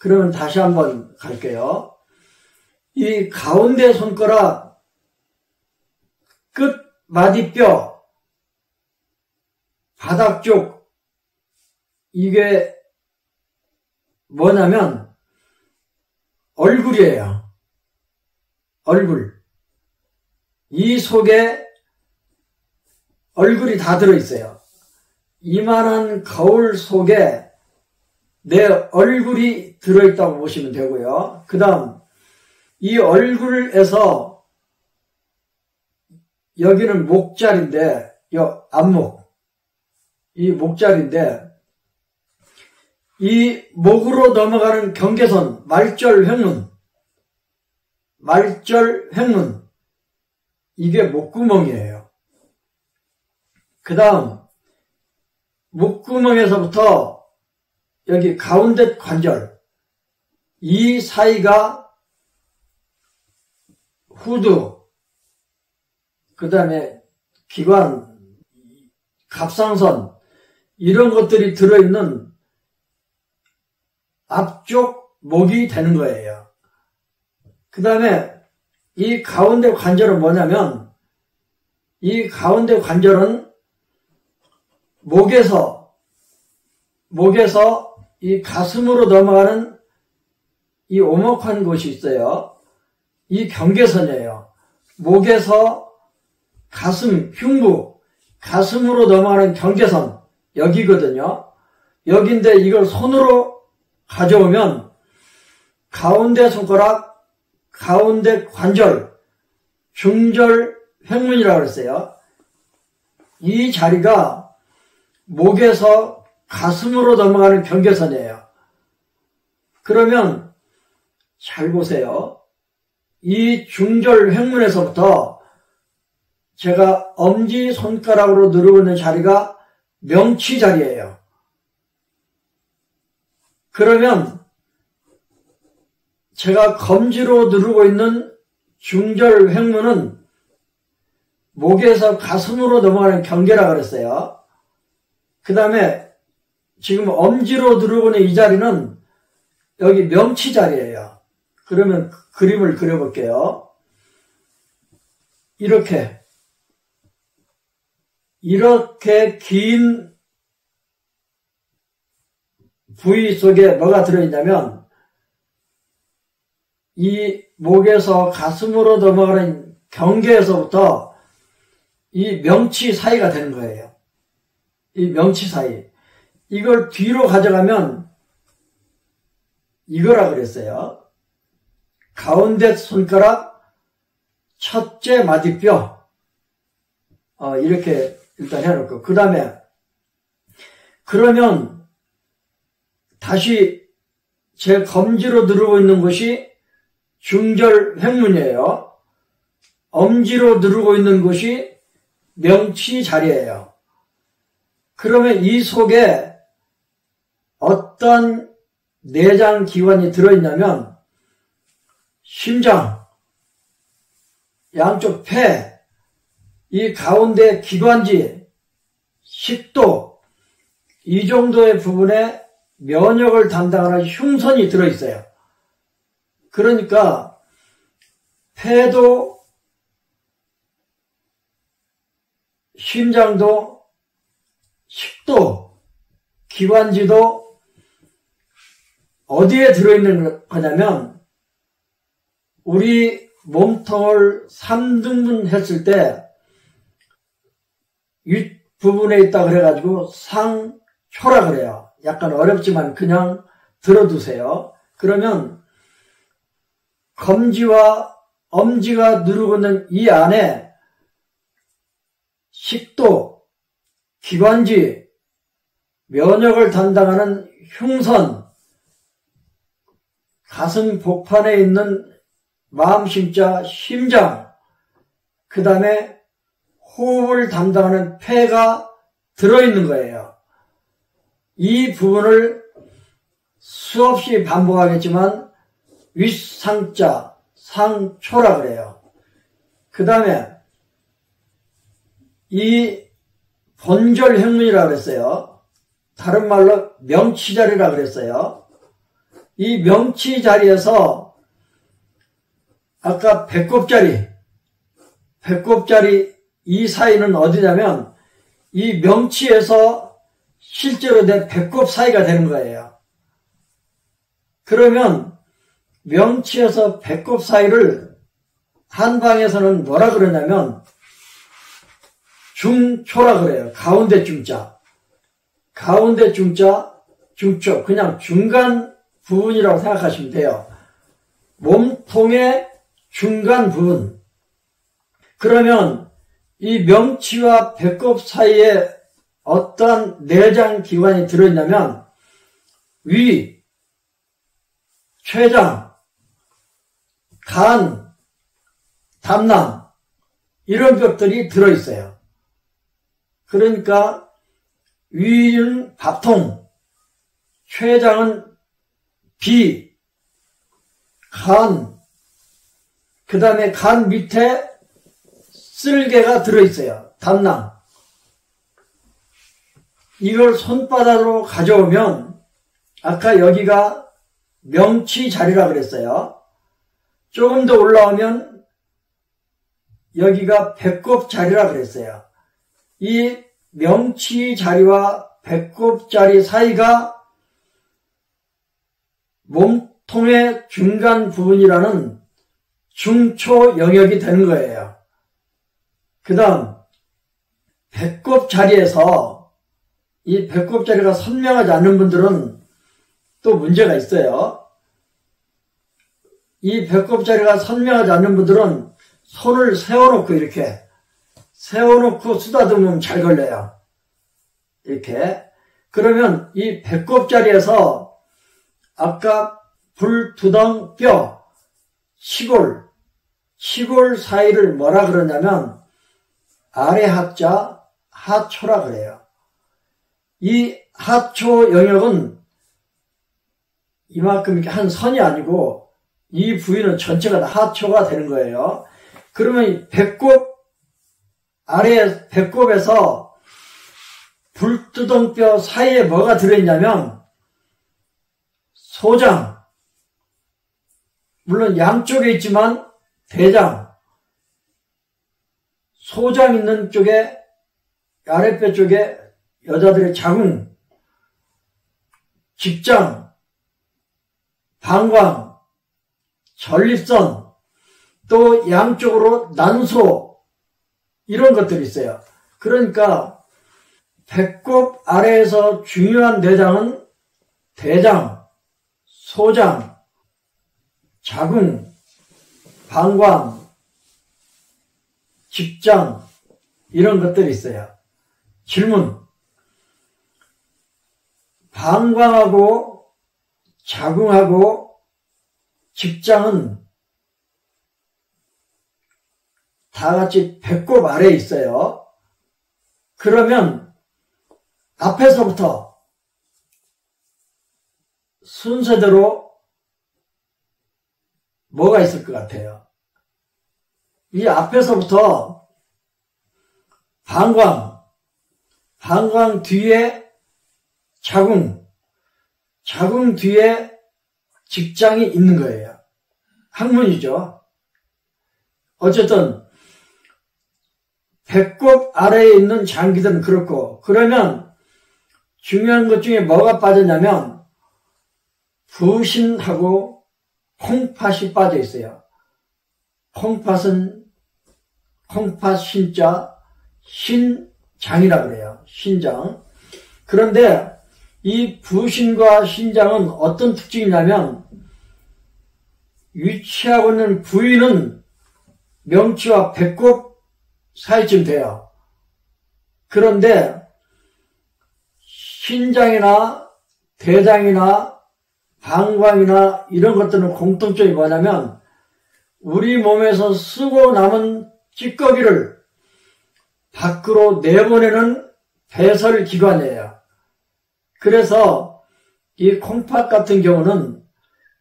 그러면 다시 한번 갈게요. 이 가운데 손가락 끝 마디뼈 바닥 쪽 이게 뭐냐면 얼굴이에요. 얼굴. 이 속에 얼굴이 다 들어있어요. 이만한 거울 속에 내 얼굴이 들어있다고 보시면 되고요. 그 다음 이 얼굴에서 여기는 목자리인데 요 안목 이 목자리인데 이 목으로 넘어가는 경계선 말절횡문 이게 목구멍이에요. 그 다음 목구멍에서부터 여기 가운데 관절 이 사이가 후두 그 다음에 기관 갑상선 이런 것들이 들어있는 앞쪽 목이 되는 거예요. 그 다음에 이 가운데 관절은 뭐냐면 이 가운데 관절은 목에서 이 가슴으로 넘어가는 이 오목한 곳이 있어요. 이 경계선이에요. 목에서 가슴, 흉부, 가슴으로 넘어가는 경계선 여기거든요. 여기인데 이걸 손으로 가져오면 가운데 손가락, 가운데 관절, 중절 횡문이라고 그랬어요. 이 자리가 목에서 가슴으로 넘어가는 경계선이에요. 그러면 잘 보세요. 이 중절 횡문에서부터 제가 엄지손가락으로 누르고 있는 자리가 명치 자리예요. 그러면 제가 검지로 누르고 있는 중절 횡문은 목에서 가슴으로 넘어가는 경계라고 그랬어요. 그 다음에 지금 엄지로 누르고 있는 이 자리는 여기 명치 자리예요. 그러면 그림을 그려볼게요. 이렇게 긴 부위 속에 뭐가 들어있냐면 이 목에서 가슴으로 넘어가는 경계에서부터 이 명치 사이가 되는 거예요. 이 명치 사이. 이걸 뒤로 가져가면 이거라 그랬어요. 가운데 손가락 첫째 마디뼈 이렇게 일단 해놓고 그 다음에 그러면 다시 제 검지로 누르고 있는 곳이 중절 횡문이에요. 엄지로 누르고 있는 곳이 명치 자리예요. 그러면 이 속에 어떤 내장 기관이 들어있냐면 심장, 양쪽 폐, 이 가운데 기관지, 식도 이 정도의 부분에 면역을 담당하는 흉선이 들어있어요. 그러니까 폐도 심장도 식도 기관지도 어디에 들어있는 거냐면 우리 몸통을 3등분 했을 때 윗부분에 있다 그래가지고 상초라 그래요. 약간 어렵지만 그냥 들어두세요. 그러면 검지와 엄지가 누르고 있는 이 안에 식도, 기관지, 면역을 담당하는 흉선, 가슴 복판에 있는 마음심자, 심장, 그 다음에 호흡을 담당하는 폐가 들어있는 거예요. 이 부분을 수없이 반복하겠지만 윗상자, 상초라 그래요. 그 다음에 이 본절 횡문이라고 그랬어요. 다른 말로 명치자리라고 그랬어요. 이 명치 자리에서 아까 배꼽자리 이 사이는 어디냐면 이 명치에서 실제로 내 배꼽 사이가 되는 거예요. 그러면 명치에서 배꼽 사이를 한방에서는 뭐라 그러냐면 중초라 그래요. 가운데 중자. 가운데 중자, 중초. 그냥 중간 부분이라고 생각하시면 돼요. 몸통의 중간 부분. 그러면 이 명치와 배꼽 사이에 어떠한 내장 기관이 들어있냐면 위, 췌장, 간, 담낭 이런 것들이 들어있어요. 그러니까 위는 밥통, 췌장은 비, 간, 그 다음에 간 밑에 쓸개가 들어있어요. 담낭. 이걸 손바닥으로 가져오면 아까 여기가 명치 자리라 그랬어요. 조금 더 올라오면 여기가 배꼽 자리라 그랬어요. 이 명치 자리와 배꼽 자리 사이가 몸통의 중간 부분이라는 중초 영역이 되는 거예요. 그 다음 배꼽 자리에서 이 배꼽 자리가 선명하지 않는 분들은 또 문제가 있어요. 이 배꼽 자리가 선명하지 않는 분들은 손을 세워놓고 이렇게 세워놓고 쓰다듬으면 잘 걸려요. 이렇게. 그러면 이 배꼽 자리에서 아까 불두덩 뼈, 시골 사이를 뭐라 그러냐면 아래 하자, 하초라 그래요. 이 하초 영역은 이만큼 이렇게 한 선이 아니고 이 부위는 전체가 다 하초가 되는 거예요. 그러면 배꼽 아래 배꼽에서 불두덩뼈 사이에 뭐가 들어있냐면 소장, 물론 양쪽에 있지만 대장, 소장 있는 쪽에 아랫배 쪽에 여자들의 자궁, 직장, 방광, 전립선, 또 양쪽으로 난소 이런 것들이 있어요. 그러니까 배꼽 아래에서 중요한 내장은 대장, 소장, 자궁, 방광, 직장 이런 것들이 있어요. 질문. 방광하고 자궁하고 직장은 다 같이 배꼽 아래에 있어요. 그러면 앞에서부터 순서대로 뭐가 있을 것 같아요? 이 앞에서부터 방광 뒤에 자궁 뒤에 직장이 있는 거예요. 학문이죠. 어쨌든 배꼽 아래에 있는 장기들은 그렇고, 그러면 중요한 것 중에 뭐가 빠졌냐면 부신하고 콩팥이 빠져 있어요. 콩팥은 콩팥 신자 신장이라 그래요. 신장. 그런데 이 부신과 신장은 어떤 특징이냐면 위치하고 있는 부위는 명치와 배꼽 사이쯤 돼요. 그런데 신장이나 대장이나 방광이나 이런 것들은 공통점이 뭐냐면 우리 몸에서 쓰고 남은 찌꺼기를 밖으로 내보내는 배설기관이에요. 그래서 이 콩팥 같은 경우는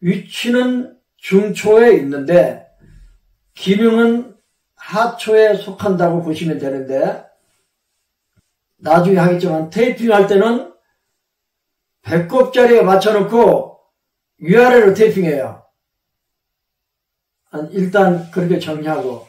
위치는 중초에 있는데 기능은 하초에 속한다고 보시면 되는데, 나중에 하겠지만 테이핑 할 때는 배꼽 자리에 맞춰놓고 위아래로 테이핑해요. 일단 그렇게 정리하고